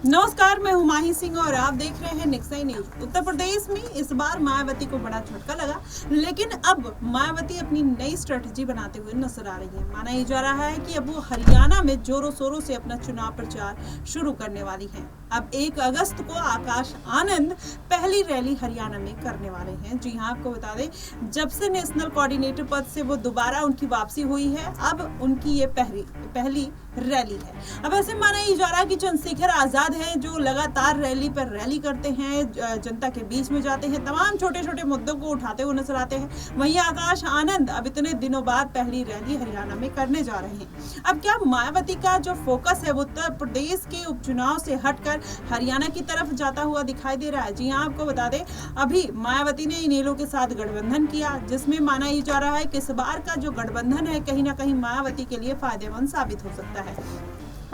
नमस्कार, मैं हुमायूं सिंह और आप देख रहे हैं निक्सई न्यूज। उत्तर प्रदेश में इस बार मायावती को बड़ा झटका लगा, लेकिन अब मायावती अपनी नई स्ट्रेटजी बनाते हुए नजर आ रही है। माना ये जा रहा है कि अब वो हरियाणा में जोरों शोरों से अपना चुनाव प्रचार शुरू करने वाली हैं। अब 1 अगस्त को आकाश आनंद पहली रैली हरियाणा में करने वाले हैं। जी हाँ, आपको बता दें, जब से नेशनल कोऑर्डिनेटर पद से वो दोबारा उनकी वापसी हुई है, अब उनकी ये पहली रैली है। अब ऐसे माना ये जा रहा है कि चंद्रशेखर आजाद हैं जो लगातार रैली पर रैली करते हैं, जनता के बीच में जाते हैं, तमाम छोटे छोटे मुद्दों को उठाते हुए नजर आते हैं। वहीं आकाश आनंद अब इतने दिनों बाद पहली रैली हरियाणा में करने जा रहे हैं। अब क्या मायावती का जो फोकस है वो उत्तर प्रदेश के उपचुनाव से हटकर हरियाणा की तरफ जाता हुआ दिखाई दे रहा है? जी हाँ, आपको बता दें, अभी मायावती ने इनेलो के साथ गठबंधन किया, जिसमें माना ये जा रहा है कि इस बार का जो गठबंधन है कहीं ना कहीं मायावती के लिए फायदेमंद साबित हो सकता है।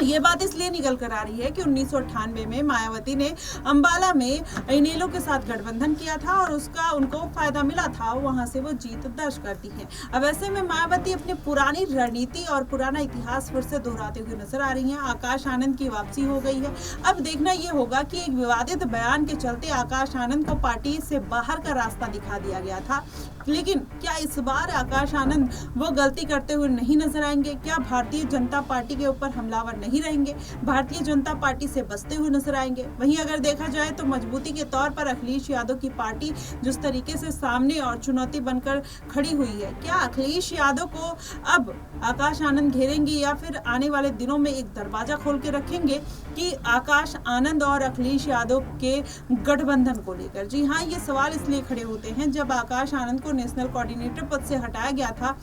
ये बात इसलिए निकल कर आ रही है कि 1998 में मायावती ने अंबाला में इनेलो के साथ गठबंधन किया था और उसका उनको फायदा मिला था, वहां से वो जीत दर्ज करती हैं। अब ऐसे में मायावती अपनी पुरानी रणनीति और पुराना इतिहास फिर से दोहराते हुए नजर आ रही हैं। आकाश आनंद की वापसी हो गई है। अब देखना ये होगा कि एक विवादित बयान के चलते आकाश आनंद को पार्टी से बाहर का रास्ता दिखा दिया गया था, लेकिन क्या इस बार आकाश आनंद वो गलती करते हुए नहीं नजर आएंगे? क्या भारतीय जनता पार्टी के ऊपर हमलावर नहीं रहेंगे, भारतीय जनता पार्टी से बचते हुए नजर आएंगे? वहीं अगर देखा जाए तो मजबूती के तौर पर अखिलेश यादव की पार्टी जिस तरीके से सामने और चुनौती बनकर खड़ी हुई है, क्या अखिलेश यादव को अब आकाश आनंद घेरेंगे या फिर आने वाले दिनों में एक दरवाजा खोल के रखेंगे कि आकाश आनंद और अखिलेश यादव के गठबंधन को लेकर? जी हाँ, ये सवाल इसलिए खड़े होते हैं, जब आकाश आनंद को नेशनल कोऑर्डिनेटर पद से हटाया गया था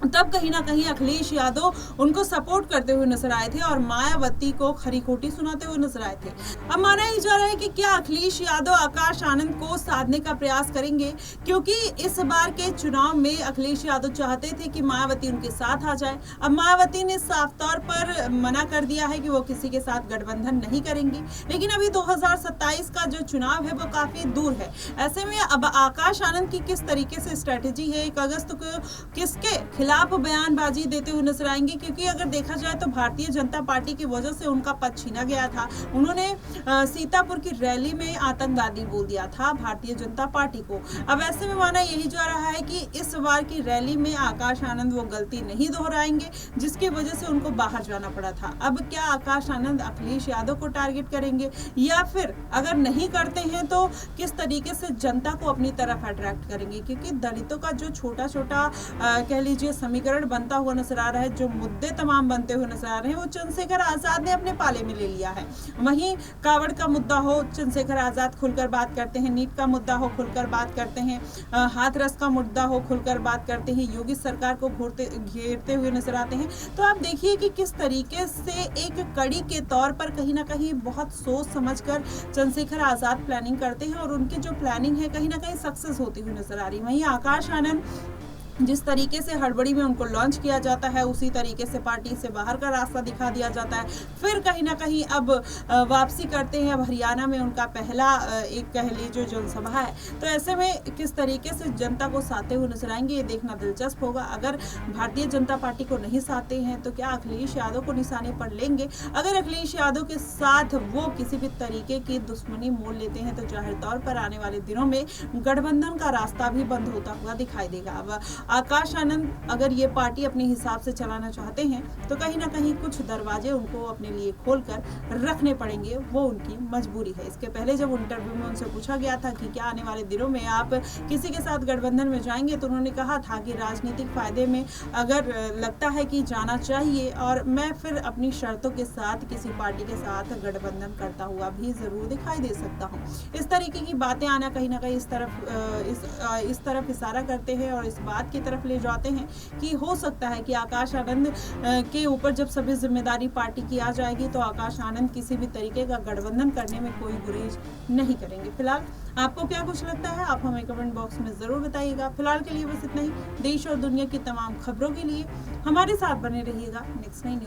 तब कहीं ना कहीं अखिलेश यादव उनको सपोर्ट करते हुए नजर आए थे और मायावती को खरी खोटी सुनाते हुए नजर आए थे। अब माना ही जा रहा है कि क्या अखिलेश यादव आकाश आनंद को साधने का प्रयास करेंगे, क्योंकि इस बार के चुनाव में अखिलेश यादव चाहते थे कि मायावती उनके साथ आ जाए। अब मायावती ने साफ तौर पर मना कर दिया है कि वो किसी के साथ गठबंधन नहीं करेंगी, लेकिन अभी 2027 का जो चुनाव है वो काफी दूर है। ऐसे में अब आकाश आनंद की किस तरीके से स्ट्रेटेजी है, 1 अगस्त को किसके खिलाफ बयानबाजी देते हुए नजर आएंगे? क्योंकि अगर देखा जाए तो भारतीय जनता पार्टी की वजह से उनका पद छीना गया था। उन्होंने सीतापुर की रैली में आतंकवादी बोल दिया था भारतीय जनता पार्टी को। अब ऐसे में माना यही जा रहा है कि इस बार की रैली में आकाश आनंद वो गलती नहीं दोहराएंगे जिसकी वजह से उनको बाहर जाना पड़ा था। अब क्या आकाश आनंद अखिलेश यादव को टारगेट करेंगे, या फिर अगर नहीं करते हैं तो किस तरीके से जनता को अपनी तरफ अट्रैक्ट करेंगे? क्योंकि दलितों का जो छोटा छोटा कह लीजिए समीकरण बनता हुआ नजर आ रहा है, जो मुद्दे तमाम बनते हुए नजर आ रहे हैं, वो चंद्रशेखर आजाद ने अपने पाले में ले लिया है। वहीं कावड़ का मुद्दा हो, चंद्रशेखर आजाद खुलकर बात करते हैं, नीट का मुद्दा हो खुलकर बात करते हैं, हाथरस का मुद्दा हो खुलकर बात करते हैं, योगी सरकार को घेरते हुए नजर आते हैं। तो आप देखिए कि किस तरीके से एक कड़ी के तौर पर कहीं ना कहीं बहुत सोच समझकर चंद्रशेखर आजाद प्लानिंग करते हैं और उनकी जो प्लानिंग है कहीं ना कहीं सक्सेस होती हुई नजर आ रही है। वहीं आकाश आनंद जिस तरीके से हड़बड़ी में उनको लॉन्च किया जाता है, उसी तरीके से पार्टी से बाहर का रास्ता दिखा दिया जाता है। फिर कहीं ना कहीं अब वापसी करते हैं। अब हरियाणा में उनका पहला एक कह लीजिए जनसभा है, तो ऐसे में किस तरीके से जनता को साधते हुए नजर आएंगे, ये देखना दिलचस्प होगा। अगर भारतीय जनता पार्टी को नहीं साधते हैं तो क्या अखिलेश यादव को निशाने पर लेंगे? अगर अखिलेश यादव के साथ वो किसी भी तरीके की दुश्मनी मोल लेते हैं तो जाहिर तौर पर आने वाले दिनों में गठबंधन का रास्ता भी बंद होता हुआ दिखाई देगा। अब आकाश आनंद अगर ये पार्टी अपने हिसाब से चलाना चाहते हैं तो कहीं ना कहीं कुछ दरवाजे उनको अपने लिए खोलकर रखने पड़ेंगे, वो उनकी मजबूरी है। इसके पहले जब इंटरव्यू में उनसे पूछा गया था कि क्या आने वाले दिनों में आप किसी के साथ गठबंधन में जाएंगे, तो उन्होंने कहा था कि राजनीतिक फायदे में अगर लगता है कि जाना चाहिए और मैं फिर अपनी शर्तों के साथ किसी पार्टी के साथ गठबंधन करता हुआ भी जरूर दिखाई दे सकता हूँ। इस तरीके की बातें आना कहीं ना कहीं इस तरफ इशारा करते हैं और इस बात की तरफ ले जाते हैं कि हो सकता है कि आकाश आनंद के ऊपर जब सभी जिम्मेदारी पार्टी की आ जाएगी तो आकाश आनंद किसी भी तरीके का गठबंधन करने में कोई गुरेज नहीं करेंगे। फिलहाल आपको क्या कुछ लगता है, आप हमें कमेंट बॉक्स में जरूर बताइएगा। फिलहाल के लिए बस इतना ही। देश और दुनिया की तमाम खबरों के लिए हमारे साथ बने रहिएगा निक्सई न्यूज।